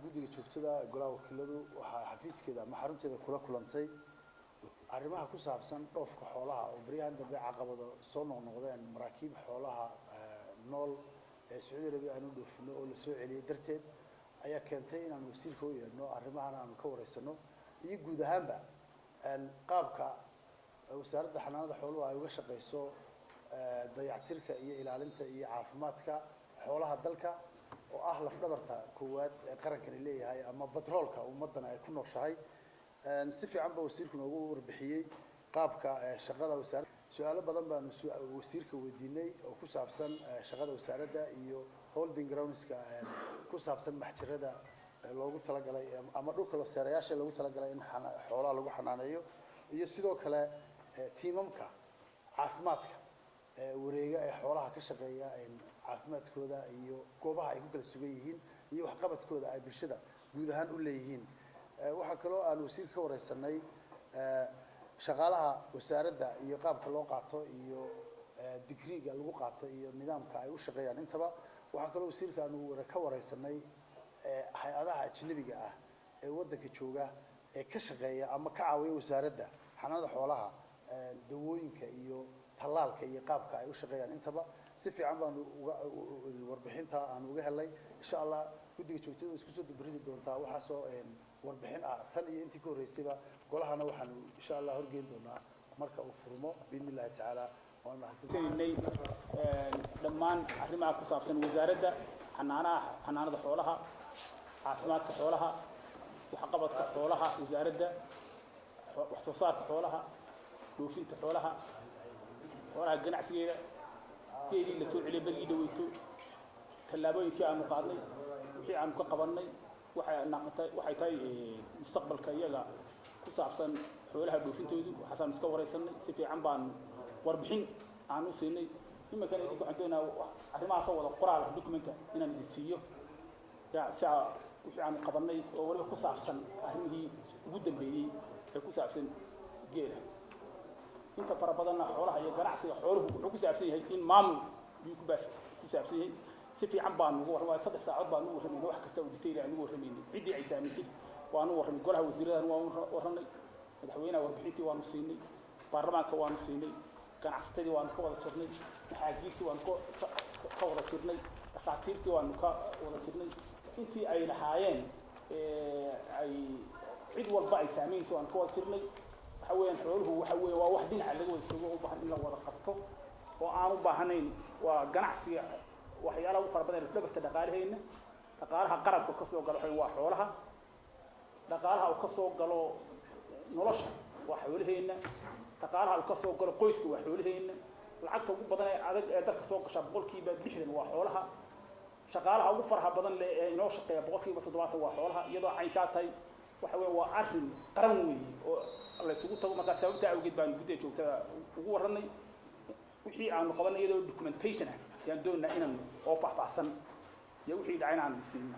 guddiga joogtada golaha wakiiladu waxa xafiiskeeda ama xarunteeda kula kulantay arrimaha ku saabsan dhoofka xoolaha oo bariyahan dambe caqabado soo noqnoqdeen maraakiib xoolaha nool ee Saudi Arabia aanu dhoofino oo la soo celiyay darteed ayaa keentay inaan wasiirka u yeedhno arrimahan aanu ka wareysano iyo guud ahaanba qaabka wasaaradda xanaanada xooluhu ay uga shaqeyso dayactirka iyo ilaalinta iyo caafimaadka xoolaha dalka oo ah laf dhabarta koowaad ee qarankani leeyahay ama batroolka ummadana ay ku nooshahay si fiican baa wasiirku noogu warbixiyay qaabka shaqada wasaaradda su'aalo badan baan wasiirka weydiinay oo ku saabsan shaqada wasaaradda iyo holding groundska ku saabsan maxjarada loogu talagalay ama dhulka la seerayaasha loogu talagalay in xoolaha lagu xanaaneeyo iyo sidoo kale tiimamka caafimaadka wareega ee xoolaha ka shaqeeya caafimaadkooda iyo goobaha ay ku kala sugan yihiin iyo waxqabadkooda ay bulshada guud ahaan u leeyihiin waxa kale oo aan wasiirka ka wareysanay shaqaalaha wasaaradda iyo qaabka loo qaato iyo digriga lagu qaato iyo nidaamka ay u shaqeeyaan intaba waxa kale oo wasiirka aanu ka wareysanay hay'adaha ajnabiga ah ee waddanka jooga ee ka shaqeeya ama ka caawiya wasaaradda xanaanada xoolaha dawooyinka iyo talaalka iyo qaabka ay u shaqeeyaan intaba si fiican baan warbixinta aan uga helay insha Allah guddiga joogtada isku soo dabridi doontaa waxa soo warbixin ah tan iyo intii ka horeysayba golahana waxaan insha Allah horgeyn doonaa marka uu furmo biidnilaahi tacaala waan mahadsantahay dhammaan arrimaha ku saabsan wasaaradda xanaanada xoolaha caafimaadka xoolaha waxqabadka xoolaha wasaaradda wax soo saarka xoolaha dhoofinta xoolaha ganacsigeeda geedii la soo celiyay badii dhaweyto tallaabooyinkii aanu qaadnay wixii aanu ka qabanay waxay tahay mustaqbalka iyaga ku saabsan xoolaha dhoofintoodu waxaan iska wareysanay si fiican baan warbixin aan u siinay imankana idinku waxaan doonayaa arrimahaas wada qoraal documenta inaan idin siiyo wixii aanu qabanay oo waliba ku saabsan arrimihii ugu dambeeyey ee ku saabsan geela inta fara badanna xoolaha iyo ganacsiga xooluhu wuxuu ku saabsan yahay in maamul uu ku saabsan yahay si fiican baan ugu warramay 3 saacadood baan ugu warramay wax kasta oo detail aan ugu warramay cidii ay saamaysay waan u warramay golaha wasiirada waan warramay madaxweynaha warbixintii waan siinay baarlamaanka waan siinay ganacsatadii waan ka wada jirnay maxaajiirtii waan ka wada jirnay dhaqaatiirtii waan ka wada jirnay intii ay lahaayeen ay cid walba ay saamaysay waan ka wada jirnay waxa weeyaan xooluhu waxa weey waa wax dhinac laga wada joogo u baahan in la wada qabto oo aan u baahanayn waa ganacsiga waxyaalaha u fara badan ee dhabarta dhaqaalaheena dhaqaalaha qarabka ka soo galo waa xoolaha dhaqaalaha uu ka soo galo nolosha waa xoolaheena dhaqaalaha uu ka soo galo qoyska waa xoolaheena lacagta ugu badan ee adag ee dalka soo gasha 60% waa xoolaha shaqaalaha ugu faraha badan ee inoo shaqeeya 70% waa xoolaha iyadoo ay ka tahay waxa weey waa arrin qaran weey oo la isugu tago marka sababta awgeed baan guddiga joogtada ugu waranay wixii aanu qabanay iyadoo documentation ah yaan doonaa inaan oo faahfaahsan iyo wixii dhacay aan siino